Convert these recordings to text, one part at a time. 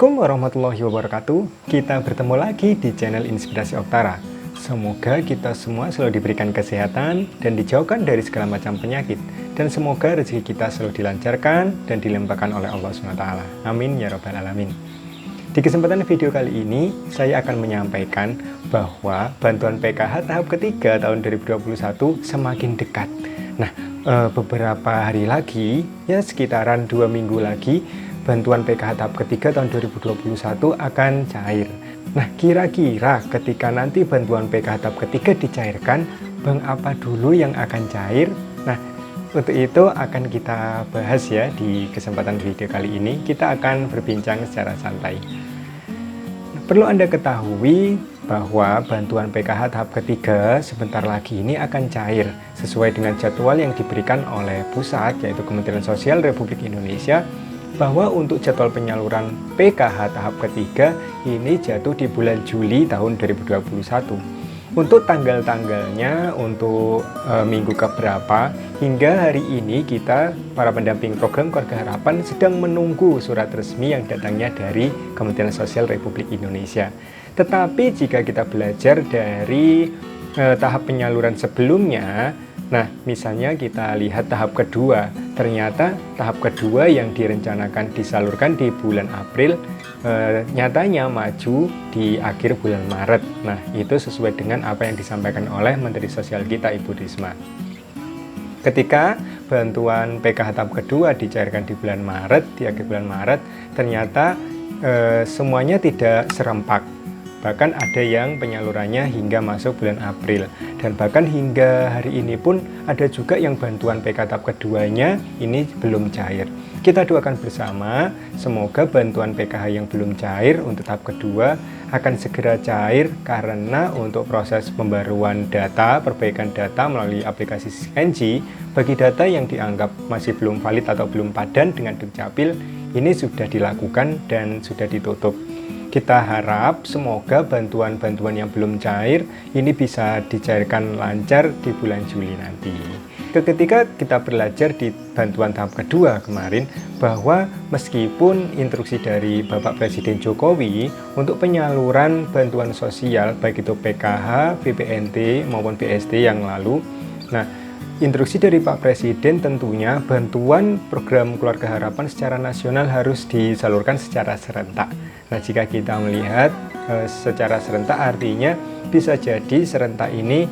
Assalamualaikum warahmatullahi wabarakatuh. Kita bertemu lagi di channel Inspirasi Oktara. Semoga kita semua selalu diberikan kesehatan dan dijauhkan dari segala macam penyakit. Dan semoga rezeki kita selalu dilancarkan dan dilimpahkan oleh Allah SWT. Amin ya rabbal alamin. Di kesempatan video kali ini, saya akan menyampaikan bahwa bantuan PKH tahap ketiga tahun 2021 semakin dekat. Nah, beberapa hari lagi, ya sekitaran 2 minggu lagi, bantuan PKH tahap ketiga tahun 2021 akan cair. Nah, kira-kira ketika nanti bantuan PKH tahap ketiga dicairkan, bank apa dulu yang akan cair? Nah, untuk itu akan kita bahas ya di kesempatan video kali ini. Kita akan berbincang secara santai. Nah, perlu Anda ketahui bahwa bantuan PKH tahap ketiga sebentar lagi ini akan cair sesuai dengan jadwal yang diberikan oleh pusat, yaitu Kementerian Sosial Republik Indonesia, bahwa untuk jadwal penyaluran PKH tahap ketiga ini jatuh di bulan Juli tahun 2021. Untuk tanggal-tanggalnya, untuk minggu keberapa, hingga hari ini kita, para pendamping program Keluarga Harapan, sedang menunggu surat resmi yang datangnya dari Kementerian Sosial Republik Indonesia. Tetapi jika kita belajar dari tahap penyaluran sebelumnya, nah, misalnya kita lihat tahap kedua, ternyata tahap kedua yang direncanakan disalurkan di bulan April, nyatanya maju di akhir bulan Maret. Nah, itu sesuai dengan apa yang disampaikan oleh Menteri Sosial kita, Ibu Risma. Ketika bantuan PKH tahap kedua dicairkan di bulan Maret, di akhir bulan Maret, ternyata semuanya tidak serempak. Bahkan ada yang penyalurannya hingga masuk bulan April. Dan bahkan hingga hari ini pun ada juga yang bantuan PKH tahap keduanya ini belum cair. Kita doakan bersama, semoga bantuan PKH yang belum cair untuk tahap kedua akan segera cair, karena untuk proses pembaruan data, perbaikan data melalui aplikasi NG, bagi data yang dianggap masih belum valid atau belum padan dengan Dukcapil, ini sudah dilakukan dan sudah ditutup. Kita harap semoga bantuan-bantuan yang belum cair ini bisa dicairkan lancar di bulan Juli nanti. Ketika kita belajar di bantuan tahap kedua kemarin, bahwa meskipun instruksi dari Bapak Presiden Jokowi untuk penyaluran bantuan sosial baik itu PKH, BPNT maupun BST yang lalu, nah, instruksi dari Pak Presiden tentunya bantuan program Keluarga Harapan secara nasional harus disalurkan secara serentak. Nah, jika kita melihat secara serentak, artinya bisa jadi serentak ini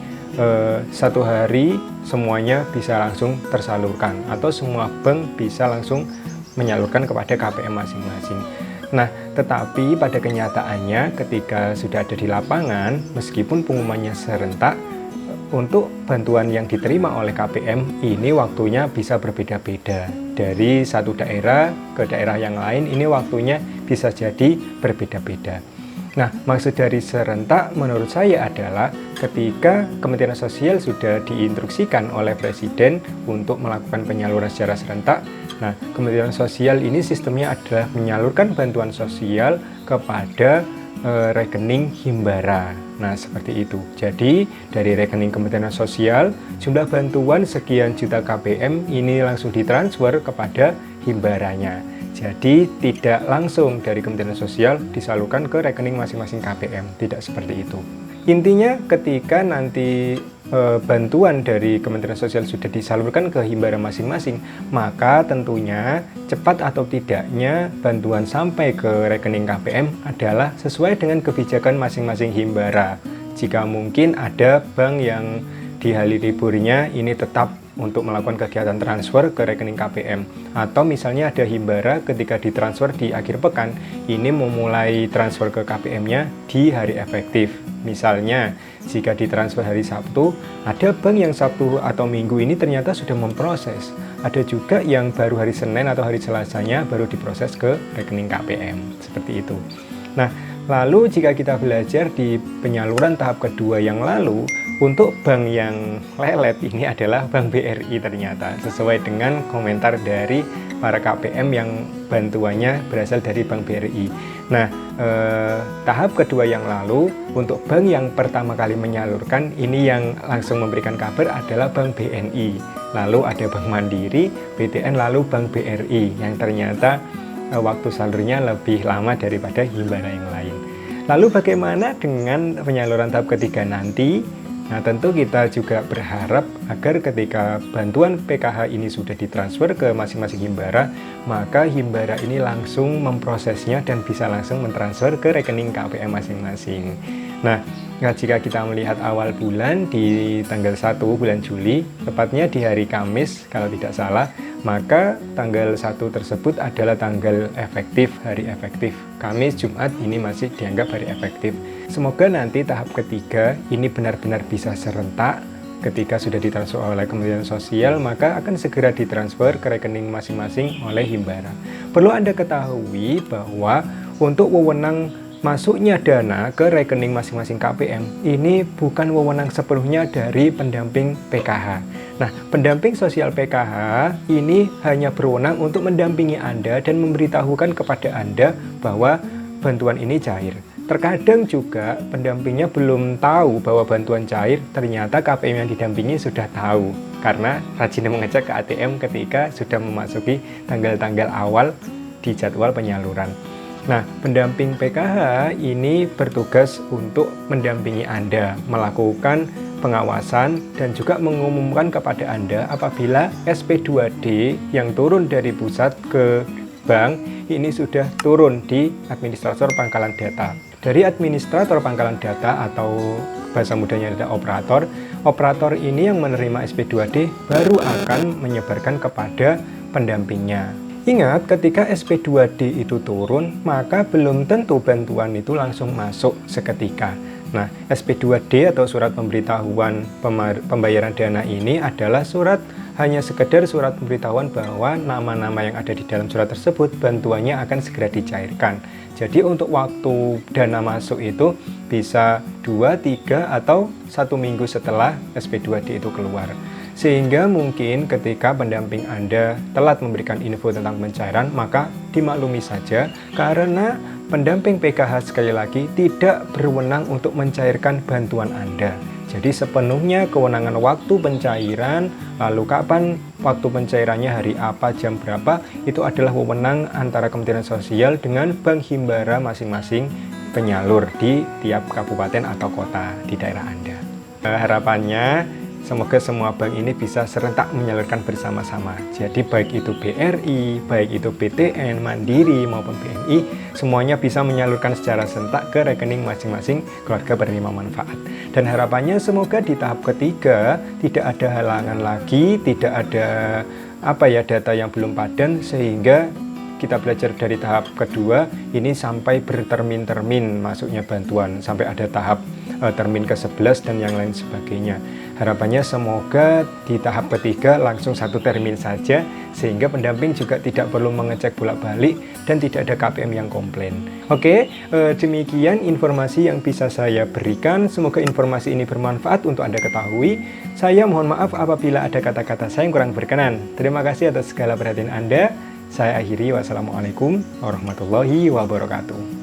satu hari semuanya bisa langsung tersalurkan, atau semua bank bisa langsung menyalurkan kepada KPM masing-masing. Nah, tetapi pada kenyataannya ketika sudah ada di lapangan, meskipun pengumumannya serentak, untuk bantuan yang diterima oleh KPM ini waktunya bisa berbeda-beda. Dari satu daerah ke daerah yang lain ini waktunya bisa jadi berbeda-beda. Nah, maksud dari serentak menurut saya adalah ketika Kementerian Sosial sudah diinstruksikan oleh Presiden untuk melakukan penyaluran secara serentak. Nah, Kementerian Sosial ini sistemnya adalah menyalurkan bantuan sosial kepada rekening Himbara. Nah, seperti itu. Jadi, dari rekening Kementerian Sosial, jumlah bantuan sekian juta KPM ini langsung ditransfer kepada Himbaranya. Jadi, tidak langsung dari Kementerian Sosial disalurkan ke rekening masing-masing KPM. Tidak seperti itu. Intinya, ketika nanti bantuan dari Kementerian Sosial sudah disalurkan ke Himbara masing-masing, maka tentunya cepat atau tidaknya bantuan sampai ke rekening KPM adalah sesuai dengan kebijakan masing-masing Himbara. Jika mungkin ada bank yang di hari liburnya ini tetap untuk melakukan kegiatan transfer ke rekening KPM, atau misalnya ada Himbara ketika ditransfer di akhir pekan ini memulai transfer ke KPM-nya di hari efektif. Misalnya jika ditransfer hari Sabtu, ada bank yang Sabtu atau Minggu ini ternyata sudah memproses. Ada juga yang baru hari Senin atau hari Selasanya baru diproses ke rekening KPM. Seperti itu. Nah, lalu jika kita belajar di penyaluran tahap kedua yang lalu, untuk bank yang lelet ini adalah Bank BRI ternyata, sesuai dengan komentar dari para KPM yang bantuannya berasal dari Bank BRI. Nah, tahap kedua yang lalu, untuk bank yang pertama kali menyalurkan, ini yang langsung memberikan kabar adalah Bank BNI. Lalu ada Bank Mandiri, BTN, lalu Bank BRI, yang ternyata waktu salurnya lebih lama daripada Himbara yang lain. Lalu bagaimana dengan penyaluran tahap ketiga nanti? Nah, tentu kita juga berharap agar ketika bantuan PKH ini sudah ditransfer ke masing-masing Himbara, maka Himbara ini langsung memprosesnya dan bisa langsung mentransfer ke rekening KPM masing-masing. Nah, jika kita melihat awal bulan di tanggal 1 bulan Juli, tepatnya di hari Kamis kalau tidak salah, maka tanggal 1 tersebut adalah tanggal efektif, hari efektif. Kamis, Jumat ini masih dianggap hari efektif. Semoga nanti tahap ketiga ini benar-benar bisa serentak. Ketika sudah ditransfer oleh Kementerian Sosial, maka akan segera ditransfer ke rekening masing-masing oleh Himbara. Perlu Anda ketahui bahwa untuk wewenang masuknya dana ke rekening masing-masing KPM ini bukan wewenang sepenuhnya dari pendamping PKH. Nah, pendamping sosial PKH ini hanya berwenang untuk mendampingi Anda dan memberitahukan kepada Anda bahwa bantuan ini cair. Terkadang juga pendampingnya belum tahu bahwa bantuan cair, ternyata KPM yang didampingi sudah tahu karena rajin mengecek ke ATM ketika sudah memasuki tanggal-tanggal awal di jadwal penyaluran. Nah, pendamping PKH ini bertugas untuk mendampingi Anda, melakukan pengawasan dan juga mengumumkan kepada Anda apabila SP2D yang turun dari pusat ke bank ini sudah turun di administrator pangkalan data. Dari administrator pangkalan data atau bahasa mudanya adalah operator, operator ini yang menerima SP2D baru akan menyebarkan kepada pendampingnya. Ingat, ketika SP2D itu turun, maka belum tentu bantuan itu langsung masuk seketika. Nah, SP2D atau surat pemberitahuan pembayaran dana ini adalah hanya sekedar surat pemberitahuan bahwa nama-nama yang ada di dalam surat tersebut bantuannya akan segera dicairkan. Jadi untuk waktu dana masuk itu bisa 2, 3, atau 1 minggu setelah SP2D itu keluar. Sehingga mungkin ketika pendamping Anda telat memberikan info tentang pencairan, maka dimaklumi saja karena pendamping PKH sekali lagi tidak berwenang untuk mencairkan bantuan Anda. Jadi sepenuhnya kewenangan waktu pencairan, lalu kapan waktu pencairannya, hari apa, jam berapa, itu adalah wewenang antara Kementerian Sosial dengan Bank Himbara masing-masing penyalur di tiap kabupaten atau kota di daerah Anda. Harapannya semoga semua bank ini bisa serentak menyalurkan bersama-sama. Jadi baik itu BRI, baik itu BTN, Mandiri maupun BNI, semuanya bisa menyalurkan secara serentak ke rekening masing-masing keluarga penerima manfaat. Dan harapannya semoga di tahap ketiga tidak ada halangan lagi, tidak ada data yang belum padan, sehingga kita belajar dari tahap kedua ini sampai bertermin-termin masuknya bantuan, sampai ada tahap termin ke-11 dan yang lain sebagainya. Harapannya semoga di tahap ketiga langsung 1 termin saja, sehingga pendamping juga tidak perlu mengecek bolak-balik dan tidak ada KPM yang komplain. Oke, demikian informasi yang bisa saya berikan. Semoga informasi ini bermanfaat untuk Anda ketahui. Saya mohon maaf apabila ada kata-kata saya yang kurang berkenan. Terima kasih atas segala perhatian Anda. Saya akhiri, wassalamualaikum warahmatullahi wabarakatuh.